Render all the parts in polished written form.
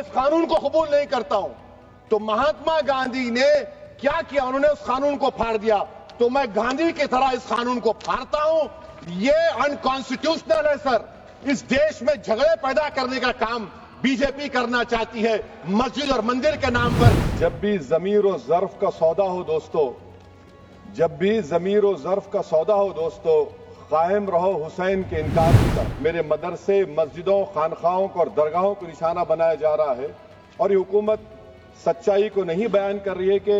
इस कानून को कबूल नहीं करता हूं। तो महात्मा गांधी ने क्या किया, उन्होंने उस कानून को फाड़ दिया, तो मैं गांधी की तरह इस कानून को फाड़ता हूं। ये अनकॉन्स्टिट्यूशनल है सर। इस देश में झगड़े पैदा करने का काम बीजेपी करना चाहती है मस्जिद और मंदिर के नाम पर। जब भी ज़मीर और ज़र्फ का सौदा हो दोस्तों, जब भी ज़मीर और ज़र्फ का सौदा हो दोस्तों, कायम रहो हुसैन के इनकार की तरफ। मेरे मदरसे, मस्जिदों, खानखाहों को और दरगाहों को निशाना बनाया जा रहा है और ये हुकूमत सच्चाई को नहीं बयान कर रही है कि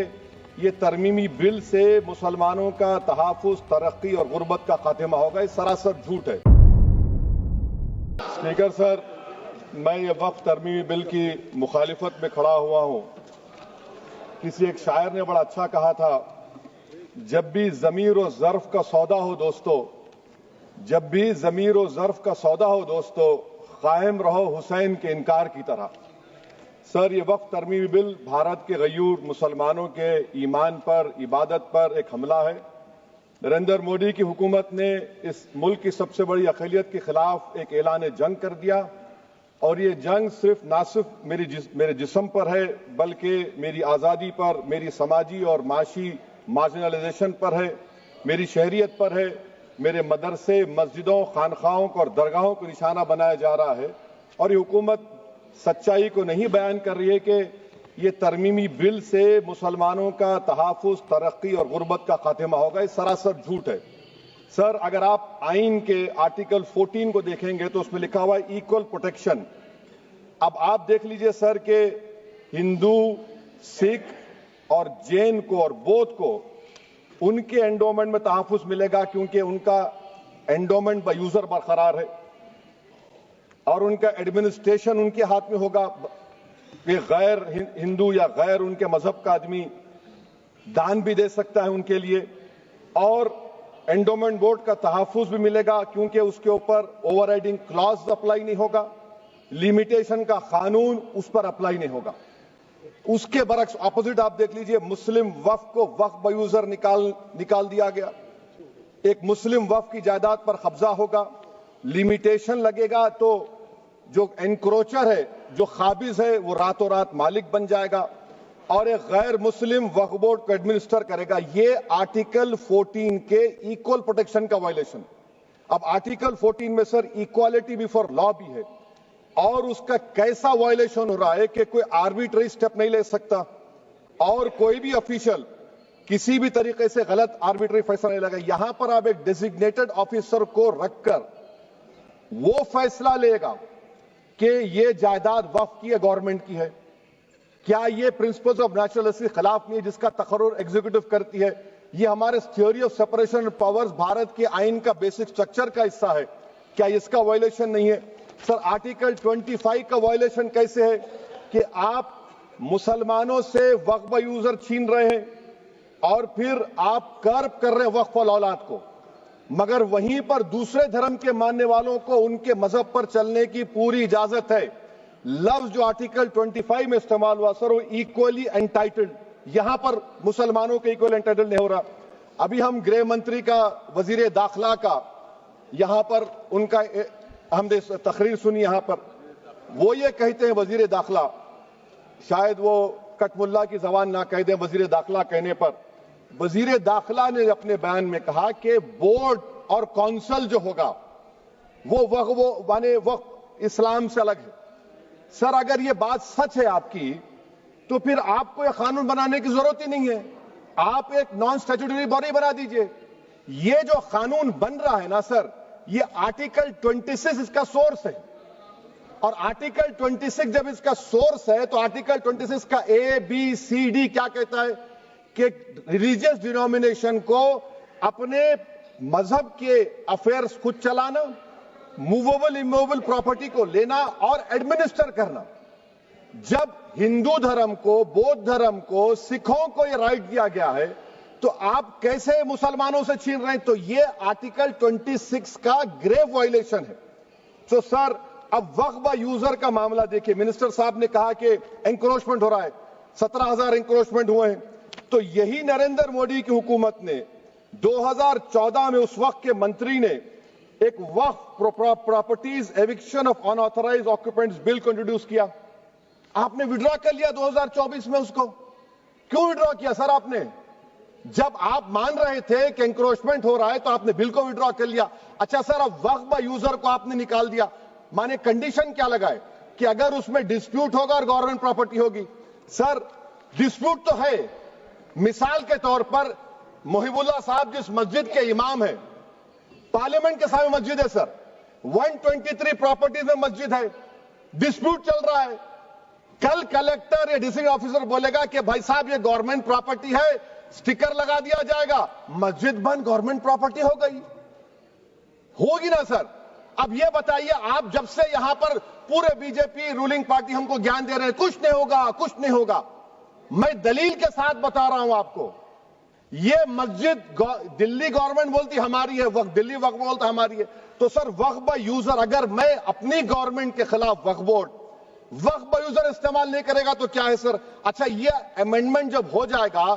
ये तरमीमी बिल से मुसलमानों का तहफ़्फ़ुज़, तरक्की और गुर्बत का खात्मा होगा। ये सरासर झूठ है। स्पीकर सर, मैं ये वक्फ तरमीमी बिल की मुखालिफत में खड़ा हुआ हूं। किसी एक शायर ने बड़ा अच्छा कहा था, जब भी ज़मीर और ज़र्फ का सौदा हो दोस्तों, जब भी ज़मीर और ज़र्फ का सौदा हो दोस्तों, कायम रहो हुसैन के इनकार की तरह। सर, ये वक्फ तरमीमी बिल भारत के गयूर मुसलमानों के ईमान पर, इबादत पर एक हमला है। नरेंद्र मोदी की हुकूमत ने इस मुल्क की सबसे बड़ी अक़लियत के खिलाफ एक ऐलान जंग कर दिया और ये जंग ना सिर्फ मेरे जिस्म पर है, बल्कि मेरी आज़ादी पर, मेरी समाजी और माशी मार्जिनलाइजेशन पर है, मेरी शहरियत पर है। मेरे मदरसे, मस्जिदों, खानखाहों को और दरगाहों को निशाना बनाया जा रहा है और ये हुकूमत सच्चाई को नहीं बयान कर रही है कि ये तरमीमी बिल से मुसलमानों का तहफ़्फ़ुज़, तरक्की और गुर्बत का खात्मा होगा। ये सरासर झूठ है। सर, अगर आप आइन के आर्टिकल 14 को देखेंगे तो उसमें लिखा हुआ है इक्वल प्रोटेक्शन। अब आप देख लीजिए सर कि हिंदू, सिख और जैन को और बौद्ध को उनके एंडोमेंट में तहफ़्फ़ुज़ मिलेगा क्योंकि उनका एंडोमेंट बाय यूजर बरकरार है और उनका एडमिनिस्ट्रेशन उनके हाथ में होगा कि गैर हिंदू या गैर उनके मजहब का आदमी दान भी दे सकता है उनके लिए, और एंडोमेंट बोर्ड का तहफ़्फ़ुज़ भी मिलेगा क्योंकि उसके ऊपर ओवरराइडिंग क्लॉज अप्लाई नहीं होगा, लिमिटेशन का कानून उस पर अप्लाई नहीं होगा। उसके बरक्स ऑपोजिट आप देख लीजिए, मुस्लिम वक्फ को वक्फ बाय यूजर निकाल दिया गया। एक मुस्लिम वक्फ की जायदाद पर कब्जा होगा, लिमिटेशन लगेगा तो जो एनक्रोचर है, जो खाबिज है, वो रातों रात मालिक बन जाएगा और एक गैर मुस्लिम वक्फ बोर्ड को एडमिनिस्टर करेगा। ये आर्टिकल 14 के इक्वल प्रोटेक्शन का वायलेशन। अब आर्टिकल 14 में सर इक्वालिटी बिफोर लॉ भी है और उसका कैसा वायलेशन हो रहा है कि कोई आर्बिट्ररी स्टेप नहीं ले सकता और कोई भी ऑफिशियल किसी भी तरीके से गलत आर्बिट्ररी फैसला नहीं लगा। यहां पर आप एक डेजिग्नेटेड ऑफिसर को रखकर वो फैसला लेगा कि ये जायदाद वक्फ की है, गवर्नमेंट की है। क्या ये प्रिंसिपल्स ऑफ नेचुरल के खिलाफ नहीं है जिसका तकर्रुर एग्जीक्यूटिव करती है? ये हमारे theory of separation of powers, Bharat के आइन का बेसिक स्ट्रक्चर का हिस्सा है। क्या इसका वायलेशन नहीं है? सर, आर्टिकल 25 का वायलेशन कैसे है कि आप मुसलमानों से वक्फ बाय यूजर छीन रहे हैं और फिर आप कर्ब कर रहे हैं वक्फ वाल औलाद को, मगर वहीं पर दूसरे धर्म के मानने वालों को उनके मजहब पर चलने की पूरी इजाजत है। लफ्ज जो आर्टिकल 25 में इस्तेमाल हुआ सर, वो इक्वली एंटाइटल्ड, यहां पर मुसलमानों के इक्वल एंटाइटल्ड नहीं हो रहा। अभी हम गृह मंत्री का, वजीर दाखिला का यहां पर उनका हमने तकरीर सुनी, यहां पर वो ये कहते हैं वजीर दाखिला, शायद वो कटमुल्ला की जबान ना कह दें, वजीर दाखिला कहने पर वजीर दाखिला ने अपने बयान में कहा कि बोर्ड और काउंसिल जो होगा वो माने वक्फ इस्लाम से अलग है। सर, अगर ये बात सच है आपकी तो फिर आपको यह कानून बनाने की जरूरत ही नहीं है। आप एक नॉन स्टैट्यूटरी बॉडी बना दीजिए। ये जो कानून बन रहा है ना सर, ये आर्टिकल 26 इसका सोर्स है और आर्टिकल 26 जब इसका सोर्स है तो आर्टिकल 26 का ABCD क्या कहता है कि रिलीजियस डिनोमिनेशन को अपने मजहब के अफेयर्स खुद चलाना, मूवेबल इमूवेबल प्रॉपर्टी को लेना और एडमिनिस्टर करना। जब हिंदू धर्म को, बौद्ध धर्म को, सिखों को यह राइट दिया गया है तो आप कैसे मुसलमानों से छीन रहे हैं? तो ये आर्टिकल 26 का ग्रेव वायलेशन है। तो सर, अब वक्फ बाय यूजर का मामला देखिए, मिनिस्टर साहब ने कहा कि एंक्रोचमेंट हो रहा है, 17,000 एंक्रोचमेंट हुए हैं। तो यही नरेंद्र मोदी की हुकूमत ने 2014 में उस वक्त के मंत्री ने एक वक्फ properties eviction of unauthorized occupants bill को इंट्रोड्यूस किया आपने विड्रॉ कर लिया 2024 में उसको। क्यों विड्रॉ किया सर आपने? जब आप मान रहे थे कि एंक्रोचमेंट हो रहा है तो आपने बिल को विड्रॉ कर लिया। अच्छा सर, अब वक्फ बाय यूजर को आपने निकाल दिया। माने कंडीशन क्या लगाए कि अगर उसमें डिस्प्यूट होगा और गवर्नमेंट प्रॉपर्टी होगी। सर डिस्प्यूट तो है। मिसाल के तौर पर मोहिबुल्लाह साहब जिस मस्जिद के इमाम है, पार्लियामेंट के सामने मस्जिद है सर, 123 प्रॉपर्टीज में मस्जिद है, डिस्प्यूट चल रहा है। कल कलेक्टर या डिस्ट्रिक्ट ऑफिसर बोलेगा कि भाई साहब ये गवर्नमेंट प्रॉपर्टी है, स्टिकर लगा दिया जाएगा, मस्जिद बंद, गवर्नमेंट प्रॉपर्टी हो गई। होगी ना सर? अब ये बताइए, आप जब से यहां पर पूरे बीजेपी रूलिंग पार्टी हमको ज्ञान दे रहे हैं कुछ नहीं होगा, कुछ नहीं होगा। मैं दलील के साथ बता रहा हूं आपको, ये मस्जिद दिल्ली गवर्नमेंट बोलती हमारी है, वक्फ दिल्ली वक्फ बोलता हमारी है। तो सर वक्फ बाय यूजर, अगर मैं अपनी गवर्नमेंट के खिलाफ वक्फ बोर्ड वक्फ बाय यूजर इस्तेमाल नहीं करेगा तो क्या है सर? अच्छा, ये अमेंडमेंट जब हो जाएगा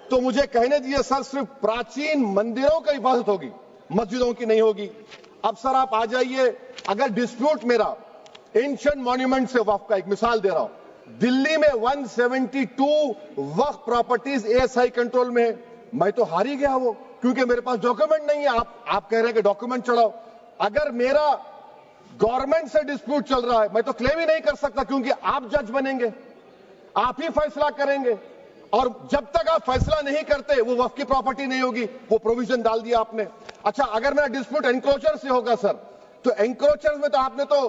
तो मुझे कहने दीजिए सर, सिर्फ प्राचीन मंदिरों की इबादत होगी, मस्जिदों की नहीं होगी। अब सर आप आ जाइए, अगर डिस्प्यूट मेरा एंशिएंट मॉन्यूमेंट से वक्फ का, एक मिसाल दे रहा हूं, दिल्ली में 172 वक्फ प्रॉपर्टीज एएसआई कंट्रोल में है। मैं तो हार ही गया वो, क्योंकि मेरे पास डॉक्यूमेंट नहीं है। आप कह रहे हैं कि डॉक्यूमेंट चढ़ाओ। अगर मेरा गवर्नमेंट से डिस्प्यूट चल रहा है, मैं तो क्लेम ही नहीं कर सकता, क्योंकि आप जज बनेंगे, आप ही फैसला करेंगे, और जब तक आप फैसला नहीं करते वो वक्फ की प्रॉपर्टी नहीं होगी। वो प्रोविजन डाल दिया आपने। अच्छा, अगर मेरा डिस्प्यूट एनक्रोचर से होगा सर, तो एनक्रोचर में तो आपने तो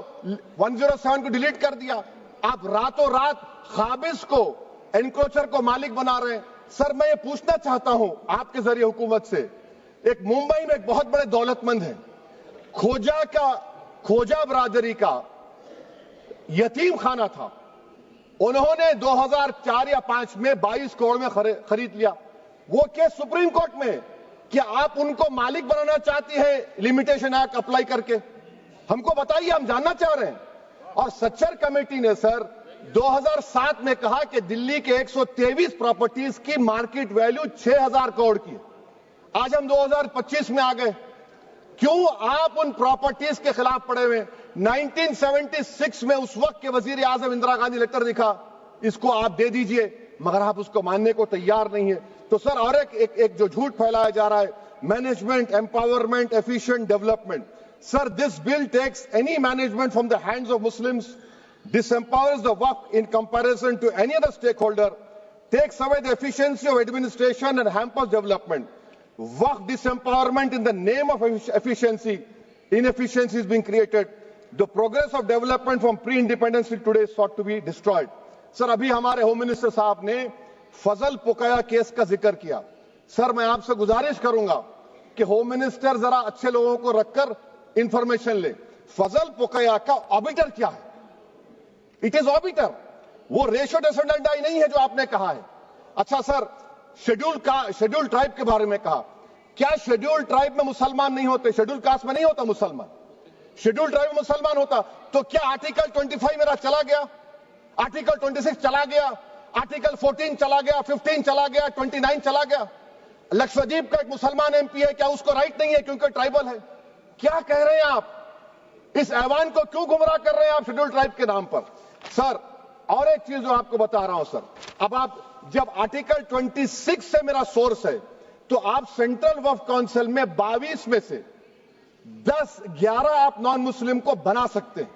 107 को डिलीट कर दिया। आप रातों रात खाबिज को, एनक्रोचर को मालिक बना रहे हैं। सर मैं ये पूछना चाहता हूं आपके जरिए हुकूमत से, एक मुंबई में एक बहुत बड़े दौलतमंद है, खोजा बरादरी का यतीम खाना था, उन्होंने 2004 या 5 में 22 करोड़ में खरीद लिया। वो केस सुप्रीम कोर्ट में कि आप उनको मालिक बनाना चाहती है लिमिटेशन एक्ट अप्लाई करके, हमको बताइए, हम जानना चाह रहे हैं। और सच्चर कमेटी ने सर 2007 में कहा कि दिल्ली के 123 प्रॉपर्टीज की मार्केट वैल्यू 6000 करोड़ की। आज हम 2025 में आ गए, क्यों आप उन प्रॉपर्टीज के खिलाफ पड़े हुए? 1976 में उस वक्त के वजीर आजम इंदिरा गांधी लेटर लिखा, इसको आप दे दीजिए, मगर आप उसको मानने को तैयार नहीं है। तो सर और एक जो झूठ फैलाया जा रहा है, management empowerment efficient development. Sir this bill takes any management from the hands of Muslims, disempowers the waqf in comparison to any other stakeholder, takes away the efficiency of administration and hampers development. Waqf disempowerment in the name of efficiency, inefficiency is being created. The progress of development from pre-independence till today is sought to be destroyed. Sir अभी हमारे home minister साहब ने फजल पुकाया case का जिक्र किया। Sir मैं आपसे गुजारिश करूंगा कि होम मिनिस्टर जरा अच्छे लोगों को रखकर इंफॉर्मेशन ले। फजल पुकाया का ऑबिटर क्या है? इट इज ऑबिटर, वो रेशो डेसिडेंडाई नहीं है जो आपने कहा है। अच्छा सर, शेड्यूल ट्राइब के बारे में कहा, क्या शेड्यूल ट्राइब में मुसलमान नहीं होते? शेड्यूल कास्ट में नहीं होता मुसलमान, शेड्यूल ट्राइब में मुसलमान होता। तो क्या आर्टिकल 25 मेरा चला गया, आर्टिकल 26 चला गया, आर्टिकल 14 चला गया, 15 चला गया, 29 चला गया? लक्षद्वीप का एक मुसलमान एमपी है, क्या उसको राइट नहीं है क्योंकि ट्राइबल है? क्या कह रहे हैं आप? इस ऐवान को क्यों गुमराह कर रहे हैं आप शेड्यूल ट्राइब के नाम पर? सर और एक चीज जो आपको बता रहा हूं सर, अब आप जब आर्टिकल 26 से मेरा सोर्स है, तो आप सेंट्रल वक्फ काउंसिल में 22 में से 11 आप नॉन मुस्लिम को बना सकते हैं।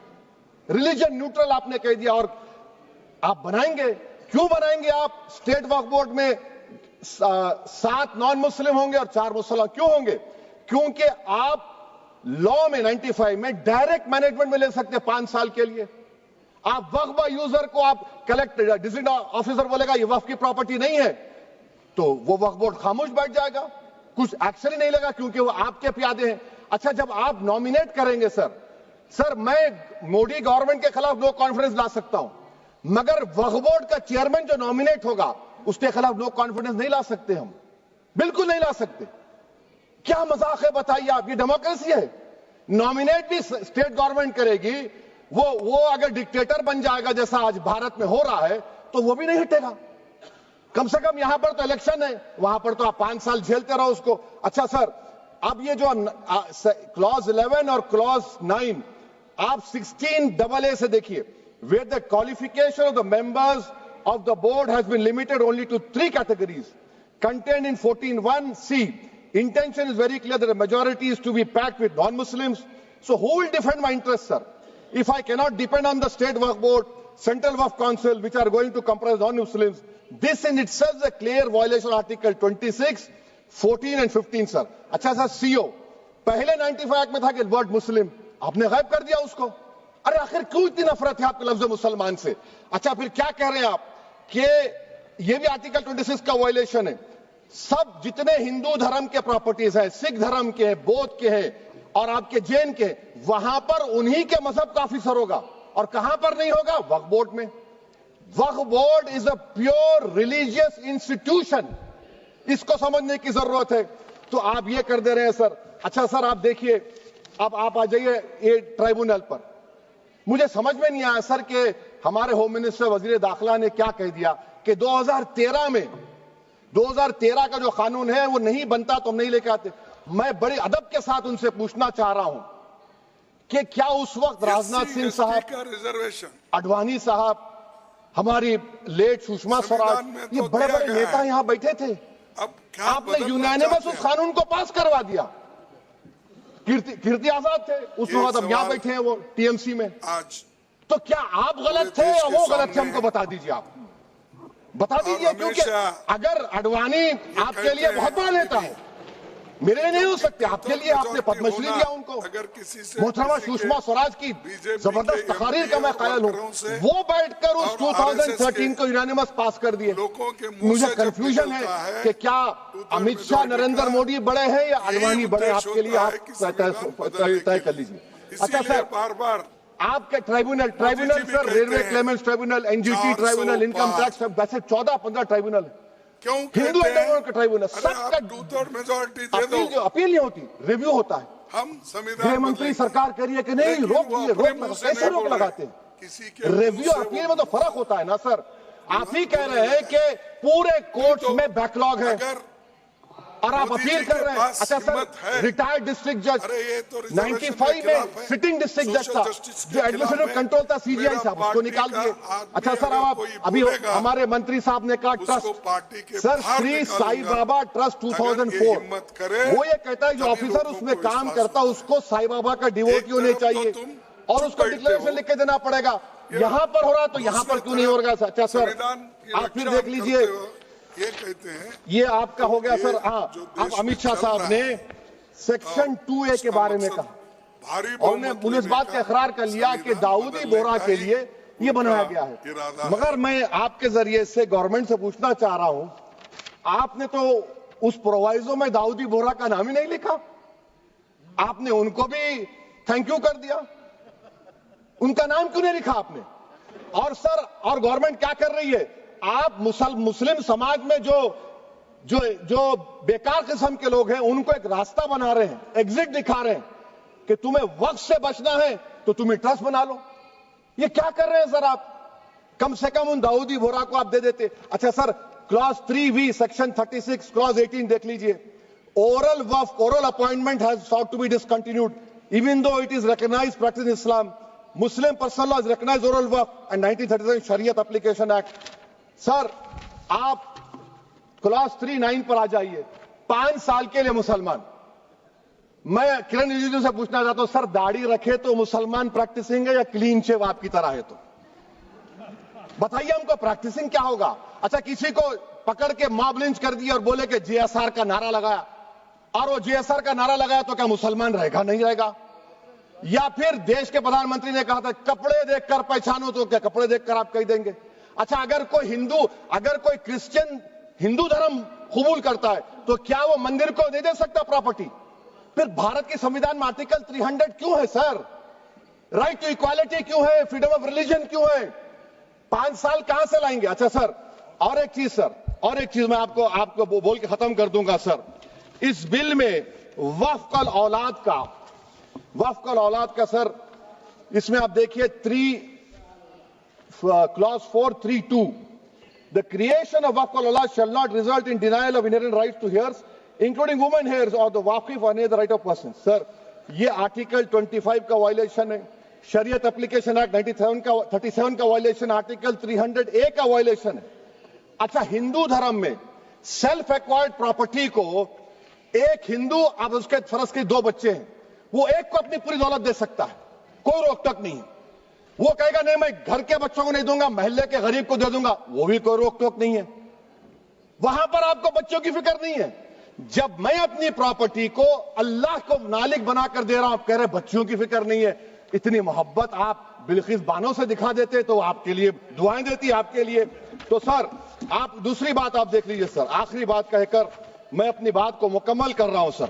रिलीजन न्यूट्रल आपने कह दिया, और आप बनाएंगे, क्यों बनाएंगे आप? स्टेट वक्फ बोर्ड में 7 नॉन मुस्लिम होंगे और 4 मुसलमान क्यों होंगे? क्योंकि आप लॉ में 95 में डायरेक्ट मैनेजमेंट में ले सकते हैं 5 साल के लिए। आप वक्फ बाय यूजर को आप कलेक्टर डिस्ट्रिक्ट ऑफिसर बोलेगा ये वक्फ की प्रॉपर्टी नहीं है, तो वो वक्फ बोर्ड खामोश बैठ जाएगा, कुछ एक्शन ही नहीं लेगा, क्योंकि वो आपके प्यादे हैं। अच्छा, जब आप नॉमिनेट करेंगे सर मैं मोदी गवर्नमेंट के खिलाफ नो कॉन्फिडेंस ला सकता हूं, मगर वक्फ बोर्ड का चेयरमैन जो नॉमिनेट होगा उसके खिलाफ नो कॉन्फिडेंस नहीं ला सकते, हम बिल्कुल नहीं ला सकते। क्या मजाक है बताइए आप? ये डेमोक्रेसी है? नॉमिनेट भी स्टेट गवर्नमेंट करेगी, वो अगर डिक्टेटर बन जाएगा जैसा आज भारत में हो रहा है तो वो भी नहीं हटेगा। कम से कम यहां पर तो इलेक्शन है, वहां पर तो आप 5 साल झेलते रहो उसको। अच्छा सर, अब ये जो क्लॉज 11 और क्लॉज 9 आप 16AA से देखिए, where the qualification of the members of the board has been limited only to 3 categories contained in 14(1)(c). Intention is very clear that the majority is to be packed with non-Muslims. So who will defend my interests, sir? If I cannot depend on the State Waqf Board, Central Waqf Council, which are going to comprise non-Muslims, this in itself is a clear violation of Article 26, 14 and 15, sir. अच्छा sir, CO पहले 95 act में था कि word मुस्लिम, आपने गायब कर दिया उसको। अरे आखिर क्यों इतनी नफरत है आपके लफ्ज मुसलमान से? अच्छा फिर क्या कह रहे हैं आप कि ये भी आर्टिकल 26 का वायलेशन है। सब जितने हिंदू धर्म के प्रॉपर्टीज है, सिख धर्म के हैं, बौद्ध के हैं और आपके जैन के, वहां पर उन्हीं के मजहब का ऑफिसर होगा। और कहां पर नहीं होगा? वक्फ बोर्ड में। वक्फ board is a pure religious institution, इसको समझने की जरूरत है। तो आप ये कर दे रहे हैं सर। अच्छा सर, आप देखिए, अब आप आ जाइए ये ट्राइब्यूनल पर। मुझे समझ में नहीं आया सर कि हमारे होम मिनिस्टर वजीर दाखिला ने क्या कह दिया कि 2013 का जो कानून है वो नहीं बनता तो हम नहीं लेके आते। मैं बड़े अदब के साथ उनसे पूछना चाह रहा हूं कि क्या उस वक्त राजनाथ सिंह साहब, अडवाणी साहब, हमारी लेट सुषमा स्वराज, ये बड़े बड़े नेता यहां बैठे थे? आपने यूनानिमस उस कानून को पास करवा दिया। कीर्ति आजाद थे उस वक्त, अब यहां बैठे हैं वो टीएमसी में। आज तो क्या आप गलत थे या वो गलत थे? हमको बता दीजिए, आप बता दीजिए। क्योंकि अगर अडवाणी आपके लिए बहुत बड़ा नेता है, मेरे लिए नहीं हो सकते, आपके लिए आपने पद्मश्री दिया उनको। मोहतरमा सुषमा स्वराज की जबरदस्त तकारीर का मैं कायल हूं, वो बैठकर उस 2013 को यूनानिमस पास कर दिए। मुझे कंफ्यूजन है कि क्या अमित शाह, नरेंद्र मोदी बड़े हैं या अडवाणी बड़े? आपके लिए आप तय कर लीजिए। अच्छा सर, बार आपके tribunal sir, railway Clements tribunal, NGT tribunal, income tax, वैसे 14-15 ट्राइब्यूनल है। हिंदू का ट्राइब्यूनल, सबका अपील नहीं होती, रिव्यू होता है। हम गृह मंत्री सरकार करिए कि नहीं, रोक दिए, कैसे रोक लगाते हैं? रिव्यू अपील में तो फर्क होता है ना सर। आप ही कह रहे हैं कि पूरे कोर्ट में बैकलॉग है और आप अपील कर रहे हैं। अच्छा सर, रिटायर्ड डिस्ट्रिक्ट जज 95 में सिटिंग डिस्ट्रिक्ट जज था, जो एडमिनिस्ट्रेटिव कंट्रोल था सीजीआई साहब, उसको निकाल दिए। अच्छा सर, आप अभी हमारे मंत्री साहब ने कहा trust, sir Shri Sai Baba trust 2004, वो ये कहता है जो ऑफिसर उसमें काम करता उसको साई बाबा का डिवोटी होने चाहिए और उसको डिक्लेरेशन लिख के देना पड़ेगा। यहाँ पर हो रहा तो यहाँ पर क्यों नहीं होगा? अच्छा सर, आप फिर देख लीजिए, ये कहते हैं, ये आपका हो गया सर। हाँ, अब अमित शाह साहब ने सेक्शन 2A के बारे में कहा और उन्होंने इस बात का इकरार कर लिया कि दाऊदी बोहरा के लिए ये बनाया गया है। मगर मैं आपके जरिए से गवर्नमेंट से पूछना चाह रहा हूं, आपने तो उस प्रोवाइजो में दाऊदी बोहरा का नाम ही नहीं लिखा, आपने उनको भी थैंक यू कर दिया, उनका नाम क्यों नहीं लिखा आपने? और सर, और गवर्नमेंट क्या कर रही है? आप मुस्लिम समाज में जो बेकार किस्म के लोग हैं उनको एक रास्ता बना रहे हैं, एग्जिट दिखा रहे हैं कि तुम्हें वक्त से बचना है तो तुम्हें ट्रस्ट बना लो। ये क्या कर रहे हैं सर आप? कम से कम उन दाऊदी बोहरा को आप दे देते। अच्छा sir, clause 3V section 36 clause 18 देख लीजिए। Oral Waqf, oral appointment has sought to be discontinued even though it is recognized practice in Islam. Muslim personal law has recognized oral waqf and 1937 Shariat Application Act. Sir, आप clause 39 पर आ जाइए। 5 साल के लिए मुसलमान, मैं किरण रिजिजू से पूछना चाहता हूं सर, दाढ़ी रखे तो मुसलमान प्रैक्टिसिंग है या क्लीन शेव आपकी तरह है? तो बताइए हमको, प्रैक्टिसिंग क्या होगा? अच्छा, किसी को पकड़ के मॉब लिंच कर दिया और बोले कि JSR का नारा लगाया, और वो JSR का नारा लगाया तो क्या मुसलमान रहेगा? नहीं रहेगा। या फिर देश के प्रधानमंत्री ने कहा था कपड़े देखकर पहचानो, तो क्या कपड़े देखकर आप कह देंगे? अच्छा, अगर कोई क्रिश्चियन हिंदू धर्म कबूल करता है तो क्या वो मंदिर को दे सकता प्रॉपर्टी? फिर भारत के संविधान में आर्टिकल 300 क्यों है सर? राइट टू इक्वालिटी क्यों है? फ्रीडम ऑफ रिलीजन क्यों है? 5 साल कहां से लाएंगे? अच्छा सर, और एक चीज सर, और एक चीज मैं आपको बोल के खत्म कर दूंगा सर। इस बिल में वक्फ औलाद का सर, इसमें आप देखिए clause 432, the creation of waqf al-awlad shall not result in denial of inherent rights to heirs, including women heirs or the waqif or any other right of person. Sir, ये article 25 का violation है। शरीयत application act 37 का violation, article 300A का violation है। अच्छा, हिंदू धर्म में सेल्फ एक्वायर्ड प्रॉपर्टी को एक हिंदू, अब उसके फर्ज के 2 बच्चे हैं, वो एक को अपनी पूरी दौलत दे सकता है, कोई रोक टोक नहीं है। वो कहेगा नहीं मैं घर के बच्चों को नहीं दूंगा, मोहल्ले के गरीब को दे दूंगा, वो भी कोई रोक टोक नहीं है। वहां पर आपको बच्चों की फिक्र नहीं है। जब मैं अपनी प्रॉपर्टी को अल्लाह को मालिक बनाकर दे रहा हूं, आप कह रहे बच्चों की फिक्र नहीं है। इतनी मोहब्बत आप बिल्किस बानो से दिखा देते तो आपके लिए दुआएं देती आपके लिए। तो सर आप दूसरी बात आप देख लीजिए सर, आखिरी बात कहकर मैं अपनी बात को मुकम्मल कर रहा हूं सर।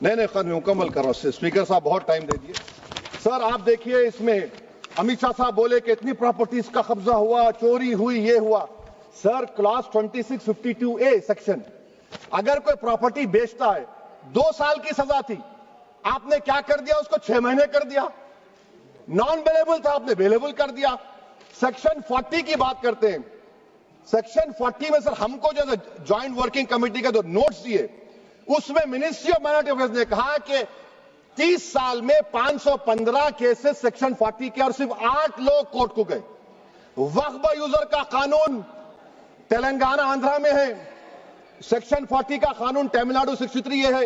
नहीं खैर मैं मुकम्मल कर रहा हूं, स्पीकर साहब बहुत टाइम दे दिए। सर आप देखिए, इसमें अमित शाह साहब बोले कि इतनी प्रॉपर्टीज का कब्जा हुआ, चोरी हुई, ये हुआ। सर क्लॉज 2652A सेक्शन, अगर कोई प्रॉपर्टी बेचता है 2 साल की सजा थी, आपने क्या कर दिया, उसको 6 महीने कर दिया। नॉन अवेलेबल था, आपने अवेलेबल कर दिया। सेक्शन 40 की बात करते हैं। सेक्शन 40 में सर हमको जो ज्वाइंट वर्किंग कमेटी का जो नोट्स दिए, उसमें मिनिस्ट्री ऑफ माइनॉरिटी अफेयर्स ने कहा कि 30 साल में 515 केसेस सेक्शन 40 के, और सिर्फ 8 लोग कोर्ट को गए। वक्फ यूजर का कानून तेलंगाना आंध्रा में है, सेक्शन 40 का कानून तमिलनाडु 63 है,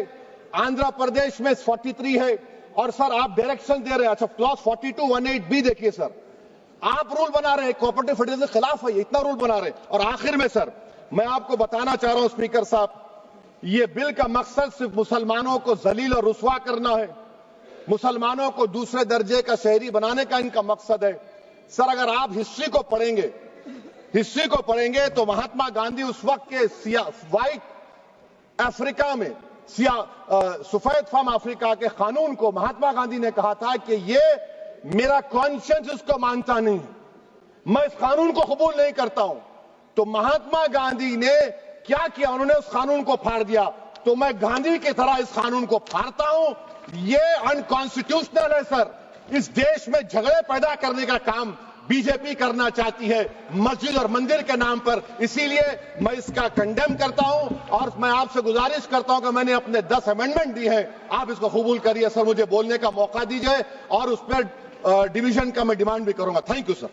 आंध्र प्रदेश में 43 है। और सर आप डायरेक्शन दे रहे हैं। अच्छा, क्लॉज 4218B देखिए सर, आप रूल बना रहे हैं, कोऑपरेटिव फेडरलिज्म के खिलाफ है, इतना रूल बना रहे हैं। और आखिर में सर मैं आपको बताना चाह रहा हूं स्पीकर साहब, ये बिल का मकसद सिर्फ मुसलमानों को जलील और रुस्वा करना है, मुसलमानों को दूसरे दर्जे का शहरी बनाने का इनका मकसद है। सर अगर आप हिस्ट्री को पढ़ेंगे तो महात्मा गांधी उस वक्त के व्हाइट अफ्रीका में सफेद फार्म अफ्रीका के कानून को महात्मा गांधी ने कहा था कि ये मेरा कॉन्शियंस इसको मानता नहीं है, मैं इस कानून को कबूल नहीं करता हूं। तो महात्मा गांधी ने क्या किया, उन्होंने उस कानून को फाड़ दिया। तो मैं गांधी की तरह इस कानून को फाड़ता हूं। ये अनकॉन्स्टिट्यूशनल है सर। इस देश में झगड़े पैदा करने का काम बीजेपी करना चाहती है मस्जिद और मंदिर के नाम पर, इसीलिए मैं इसका कंडेम करता हूं। और मैं आपसे गुजारिश करता हूं कि मैंने अपने 10 अमेंडमेंट दी है, आप इसको कबूल करिए सर, मुझे बोलने का मौका दीजिए और उस पर डिवीजन का मैं डिमांड भी करूंगा। Thank you sir.